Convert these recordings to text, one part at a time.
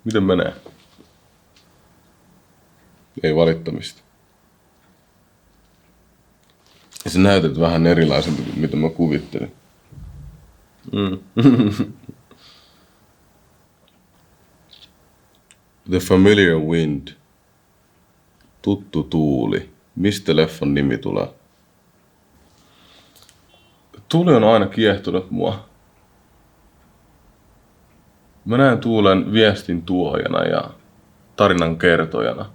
Miten menee? Ei valittamista. Ja sä näytät vähän erilaisempi kuin mitä mä kuvittelin. The Familiar Wind. Tuttu tuuli. Mistä leffan nimi tulee? Tuuli on aina kiehtonut mua. Mä näen tuulen viestin tuojana ja tarinan kertojana.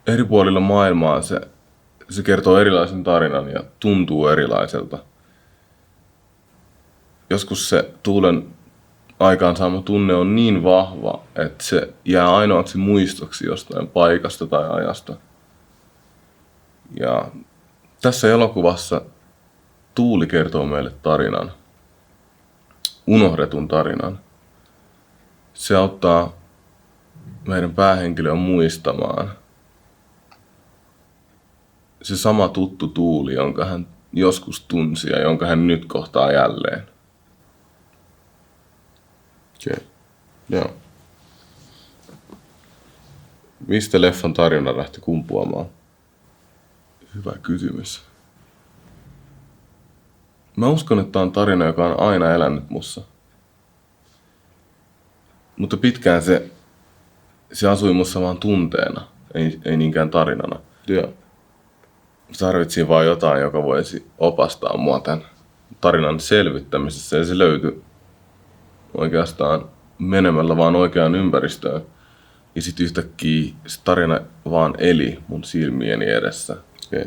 Eri puolilla maailmaa se kertoo erilaisen tarinan ja tuntuu erilaiselta. Joskus se tuulen aikaansaama tunne on niin vahva, että se jää ainoaksi muistoksi jostain paikasta tai ajasta. Ja tässä elokuvassa tuuli kertoo meille tarinan. Unohdetun tarinan. Se auttaa meidän päähenkilöä muistamaan se sama tuttu tuuli, jonka hän joskus tunsi ja jonka hän nyt kohtaa jälleen. Okei. Joo. Mistä leffan tarina lähti kumpuamaan? Hyvä kysymys. Mä uskon, että tää on tarina, joka on aina elänyt mussa. Mutta pitkään se asui mussa vaan tunteena, ei niinkään tarinana. Joo. Tarvitsin vaan jotain, joka voisi opastaa mua tämän tarinan selvittämisessä. Ja se löytyi oikeastaan menemällä vaan oikeaan ympäristöön. Ja sit yhtäkkiä se tarina vaan eli mun silmieni edessä. Okay.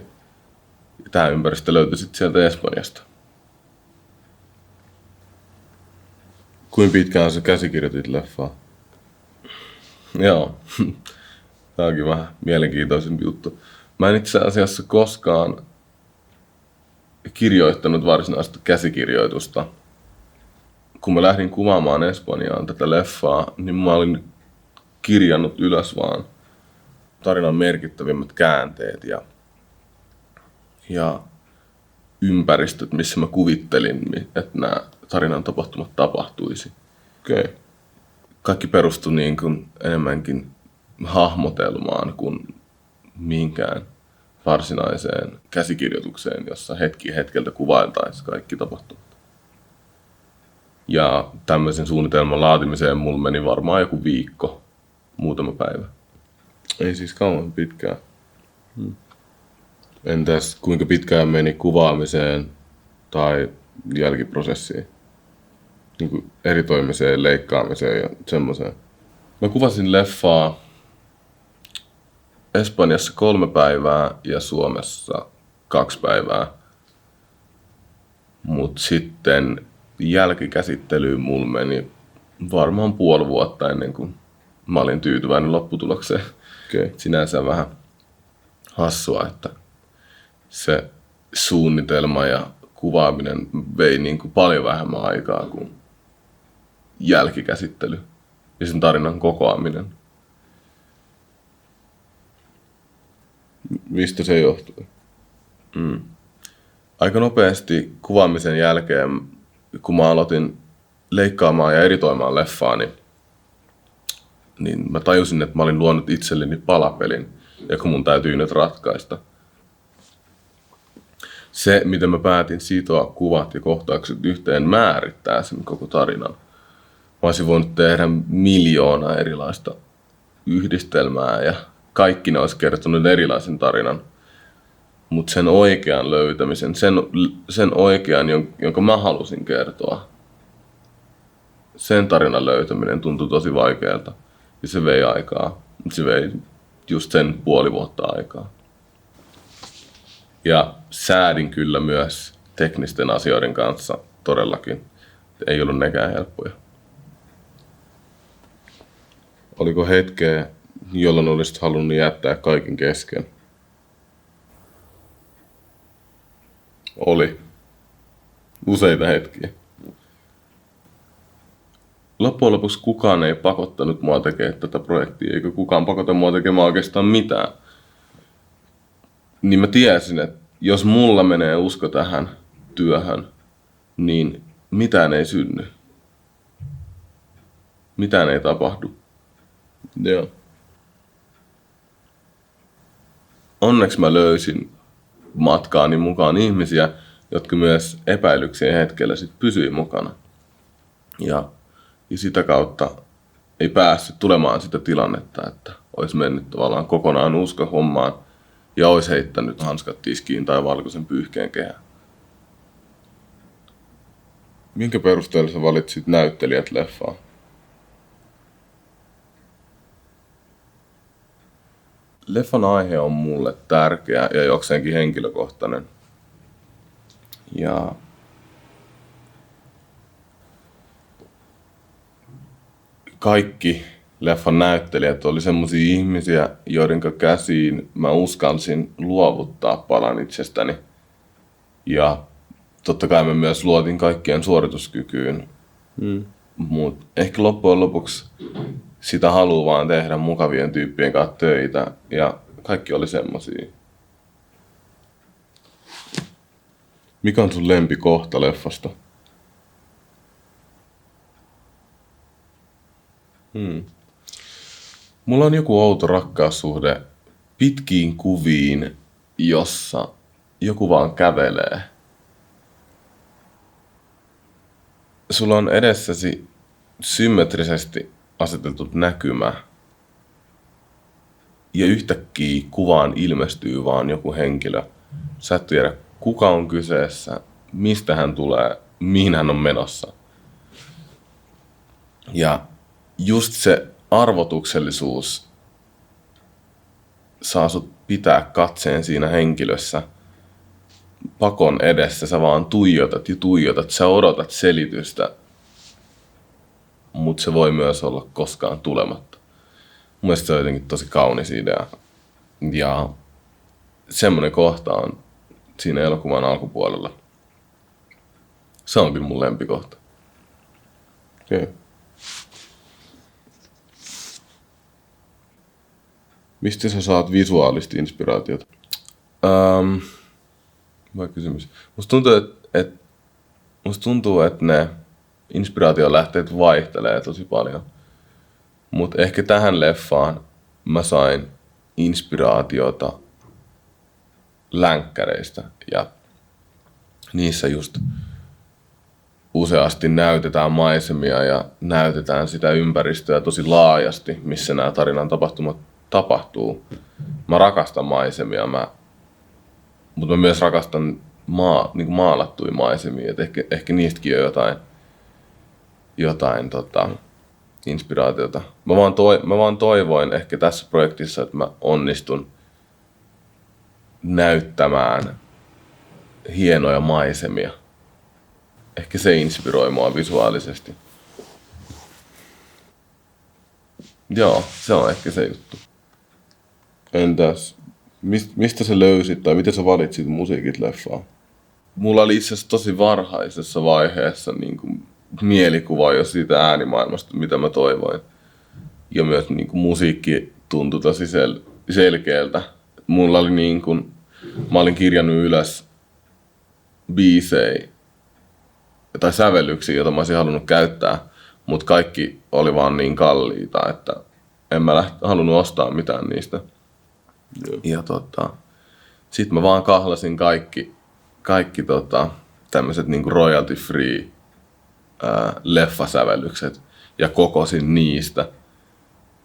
Ja tää ympäristö löytyi sit sieltä Espanjasta. Kuinka pitkään sä käsikirjoitit leffaa? Joo, tää onkin vähän mielenkiintoisempi juttu. Mä en itse asiassa koskaan kirjoittanut varsinaista käsikirjoitusta. Kun mä lähdin kuvaamaan Espanjaan tätä leffaa, niin mä olin kirjannut ylös vaan tarinan merkittävimmät käänteet ja ympäristöt, missä mä kuvittelin, että nämä tarinan tapahtumat tapahtuisi. Okay. Kaikki perustui niin kuin enemmänkin hahmotelmaan kuin mihinkään varsinaiseen käsikirjoitukseen, jossa hetki hetkeltä kuvailtaisiin kaikki tapahtumat. Ja tämmöisen suunnitelman laatimiseen mulla meni varmaan joku viikko, muutama päivä. Ei siis kauan pitkään. Entäs kuinka pitkään meni kuvaamiseen tai jälkiprosessiin? Niin kuin editoimiseen, leikkaamiseen ja semmoiseen. Mä kuvasin leffaa Espanjassa 3 päivää ja Suomessa 2 päivää. Mut sitten jälkikäsittelyyn mulla meni varmaan puoli vuotta ennen kuin mä olin tyytyväinen lopputulokseen. Okay. Sinänsä vähän hassua, että se suunnitelma ja kuvaaminen vei niin kuin paljon vähemmän aikaa kuin jälkikäsittely ja sen tarinan kokoaminen. Mistä se johtuu? Aika nopeasti kuvaamisen jälkeen, kun mä aloitin leikkaamaan ja editoimaan leffaa, niin mä tajusin, että mä olin luonut itselleni palapelin, joka mun täytyy nyt ratkaista. Se, miten mä päätin sitoa kuvat ja kohtaukset yhteen, määrittää sen koko tarinan. Mä olisin voinut tehdä 1,000,000 erilaista yhdistelmää ja kaikki ne olisi kertonut erilaisen tarinan. Mutta sen oikean löytämisen, sen oikean, jonka mä halusin kertoa, sen tarinan löytäminen tuntui tosi vaikealta. Ja se vei aikaa. Se vei just sen puoli vuotta aikaa. Ja säädin kyllä myös teknisten asioiden kanssa todellakin. Ei ollut nekään helppoja. Oliko hetkeä, jolloin olisit halunnut jättää kaiken kesken? Oli. Useita hetkiä. Loppujen lopuksi kukaan ei pakottanut mua tekemään tätä projektia, eikä kukaan pakota mua tekemään oikeastaan mitään. Niin mä tiesin, että jos mulla menee usko tähän työhön, niin mitään ei synny. Mitään ei tapahdu. Joo. Onneksi mä löysin matkaani mukaan ihmisiä, jotka myös epäilyksien hetkellä sit pysyi mukana. Ja sitä kautta ei päässyt tulemaan sitä tilannetta, että olisi mennyt tavallaan kokonaan usko hommaan ja olisi heittänyt hanskat tiskiin tai valkoisen pyyhkeen kehään. Minkä perusteella sä valitsit näyttelijät leffaan? Leffan aihe on mulle tärkeä ja jokseenkin henkilökohtainen. Ja kaikki leffan näyttelijät oli semmosia ihmisiä, joiden käsiin mä uskalsin luovuttaa palan itsestäni. Ja totta kai mä myös luotin kaikkien suorituskykyyn. Mut ehkä loppujen lopuksi sitä haluaa vaan tehdä mukavien tyyppien kanssa töitä. Ja kaikki oli semmosia. Mikä on sun lempikohta leffasta? Mulla on joku outo rakkaussuhde pitkiin kuviin, jossa joku vaan kävelee. Sulla on edessäsi symmetrisesti asetettu näkymä. Ja yhtäkkiä kuvaan ilmestyy vaan joku henkilö. Sä et tiedä, kuka on kyseessä, mistä hän tulee, mihin hän on menossa. Ja just se arvotuksellisuus saa sut pitää katseen siinä henkilössä pakon edessä. Sä vaan tuijotat ja tuijotat. Sä odotat selitystä, mutta se voi myös olla koskaan tulematta. Mun mielestä se on jotenkin tosi kaunis idea. Ja semmoinen kohta on siinä elokuvan alkupuolella. Se on kyllä mun lempikohta. Okay. Mistä sä saat visuaalista inspiraatiota? Hyvä kysymys. Musta tuntuu, että ne inspiraatiolähteet vaihtelee tosi paljon. Mutta ehkä tähän leffaan mä sain inspiraatiota länkkäreistä. Ja niissä just useasti näytetään maisemia ja näytetään sitä ympäristöä tosi laajasti, missä nämä tarinan tapahtumat tapahtuu. Mä rakastan maisemia, mutta mä myös rakastan maalattuja maisemia, et ehkä niistäkin on jotain inspiraatiota. Mä vaan toivoin ehkä tässä projektissa, että mä onnistun näyttämään hienoja maisemia. Ehkä se inspiroi mua visuaalisesti. Joo, se on ehkä se juttu. Entäs, mistä sä löysit tai miten sä valitsit musiikit leffaan? Mulla oli itse asiassa tosi varhaisessa vaiheessa niin kuin mielikuva jo siitä äänimaailmasta, mitä mä toivoin. Ja myös niin kuin musiikki tuntui tosi selkeältä. Mulla oli niin kuin, mä olin kirjannut ylös biisejä tai sävellyksiä, joita mä olisin halunnut käyttää, mutta kaikki oli vaan niin kalliita, että en mä halunnut ostaa mitään niistä. Ja sit mä vaan kahlasin kaikki tämmöset niinku royalty free leffasävellykset ja kokosin niistä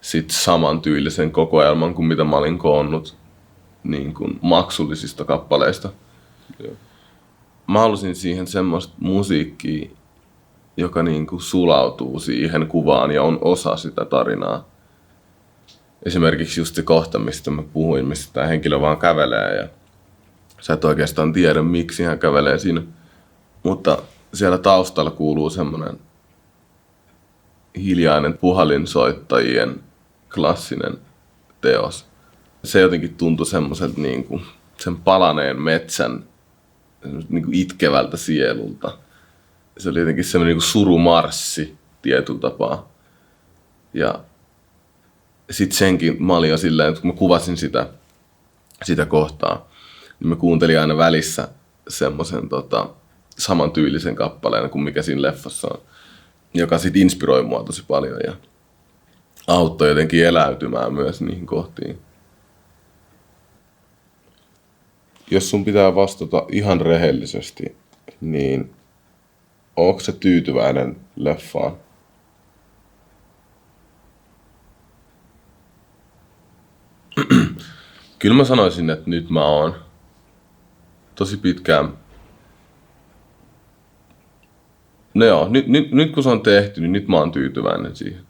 sit samantyylisen kokoelman kuin mitä mä olin koonnut niin kuin maksullisista kappaleista. Joo. Mä halusin siihen semmoista musiikkia, joka niin kuin sulautuu siihen kuvaan ja on osa sitä tarinaa. Esimerkiksi just se kohta, mistä mä puhuin, missä tämä henkilö vaan kävelee ja sä et oikeastaan tiedä, miksi hän kävelee siinä. Mutta siellä taustalla kuuluu semmoinen hiljainen puhalinsoittajien klassinen teos. Se jotenkin tuntui semmoiselta niin kuin sen palaneen metsän niin kuin itkevältä sielulta. Se oli jotenkin semmoinen niin kuin surumarssi tietyllä tapaa. Ja sitten senkin mä olin jo silleen, että kun mä kuvasin sitä kohtaa, niin mä kuuntelin aina välissä semmoisen samantyylisen kappaleen kuin mikä siinä leffassa on. joka sitten inspiroi mua tosi paljon ja auttoi jotenkin eläytymään myös niihin kohtiin. Jos sun pitää vastata ihan rehellisesti, niin ootko sä tyytyväinen leffaan? Kyllä mä sanoisin, että nyt mä oon tosi pitkään. No joo, nyt kun se on tehty, niin nyt mä oon tyytyväinen siihen.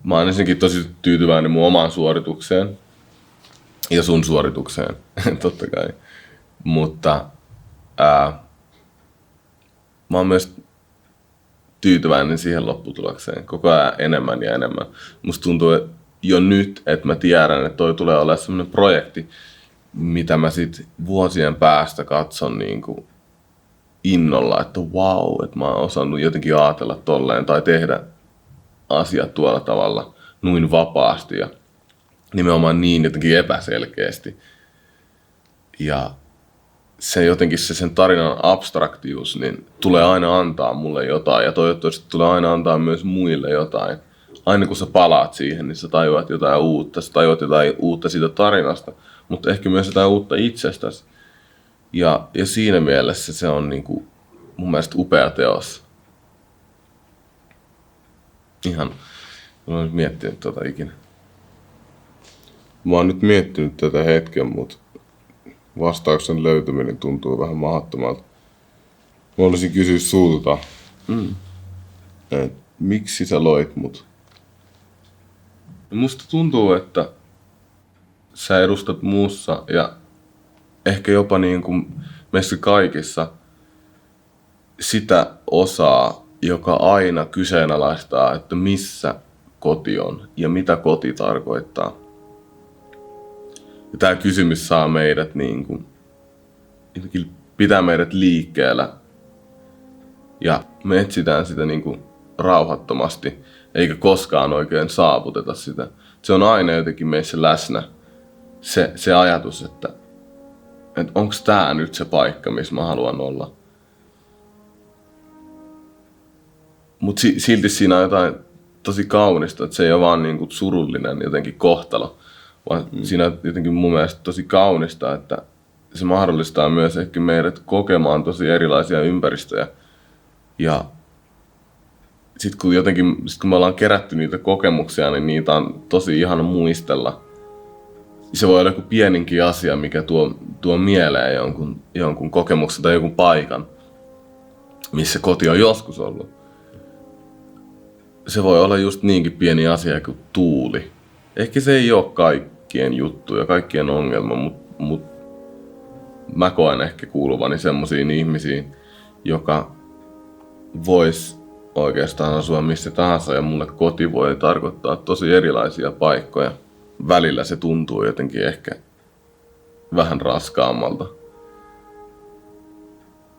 Mä oon ensinnäkin tosi tyytyväinen mun omaan suoritukseen. Ja sun suoritukseen, totta kai. Mutta mä oon myös tyytyväinen siihen lopputulokseen koko ajan enemmän ja enemmän. Musta tuntuu jo nyt, että mä tiedän, että toi tulee olemaan semmoinen projekti, mitä mä sit vuosien päästä katson niin kuin innolla, että wow, että mä oon osannut jotenkin ajatella tolleen tai tehdä asiat tuolla tavalla noin vapaasti ja nimenomaan niin jotenkin epäselkeästi. Ja se jotenkin se sen tarinan abstraktius niin tulee aina antaa mulle jotain ja toivottavasti tulee aina antaa myös muille jotain. Aina kun sä palaat siihen, niin sä tajuat jotain uutta, sä tajuat jotain uutta siitä tarinasta, mutta ehkä myös jotain uutta itsestäsi. Ja siinä mielessä se on niinku mun mielestä upea teos. Ihan, mä oon nyt miettinyt tota ikinä. Mä oon nyt miettinyt tätä hetken, mutta vastauksen löytäminen tuntuu vähän mahdottomalta. Mä olisin kysyä sulta, että miksi sä loit mut? Musta tuntuu, että sä edustat muussa ja ehkä jopa niin kuin meissä kaikissa sitä osaa, joka aina kyseenalaistaa, että missä koti on ja mitä koti tarkoittaa. Ja tää kysymys saa meidät niin kuin, pitää meidät liikkeellä ja me etsitään sitä niin kuin rauhattomasti, eikä koskaan oikein saavuteta sitä. Se on aina jotenkin meissä läsnä se ajatus, että onko tää nyt se paikka, missä mä haluan olla. Mutta silti siinä on jotain tosi kaunista, että se ei ole vaan niinku surullinen jotenkin kohtalo, vaan siinä on jotenkin mun mielestä tosi kaunista, että se mahdollistaa myös ehkä meidät kokemaan tosi erilaisia ympäristöjä. Ja sitten kun me ollaan kerätty niitä kokemuksia, niin niitä on tosi ihana muistella. Se voi olla joku pieninkin asia, mikä tuo mieleen jonkun kokemuksen tai jonkun paikan, missä koti on joskus ollut. Se voi olla just niinkin pieni asia kuin tuuli. Ehkä se ei ole kaikkien juttu ja kaikkien ongelma, mutta mä koen ehkä kuuluvani semmoisiin ihmisiin, joka vois oikeastaan asua missä tahansa ja mulle koti voi tarkoittaa tosi erilaisia paikkoja. Välillä se tuntuu jotenkin ehkä vähän raskaammalta.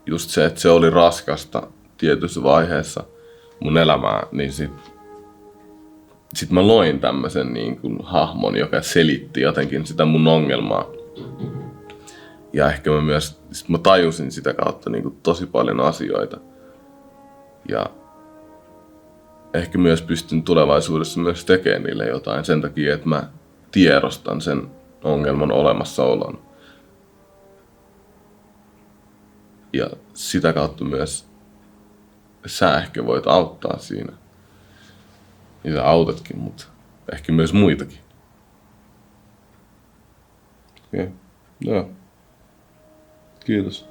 Just se, että se oli raskasta tietyssä vaiheessa mun elämää, niin sit mä loin tämmösen niin kuin hahmon, joka selitti jotenkin sitä mun ongelmaa. Ja ehkä mä tajusin sitä kautta niin kuin tosi paljon asioita. Ja ehkä myös pystyn tulevaisuudessa myös tekemään niille jotain sen takia, että mä tiedostan sen ongelman olemassaolon. Ja sitä kautta myös sä ehkä voit auttaa siinä. Ja sä autatkin, mutta ehkä myös muitakin. Okei. Joo. Kiitos.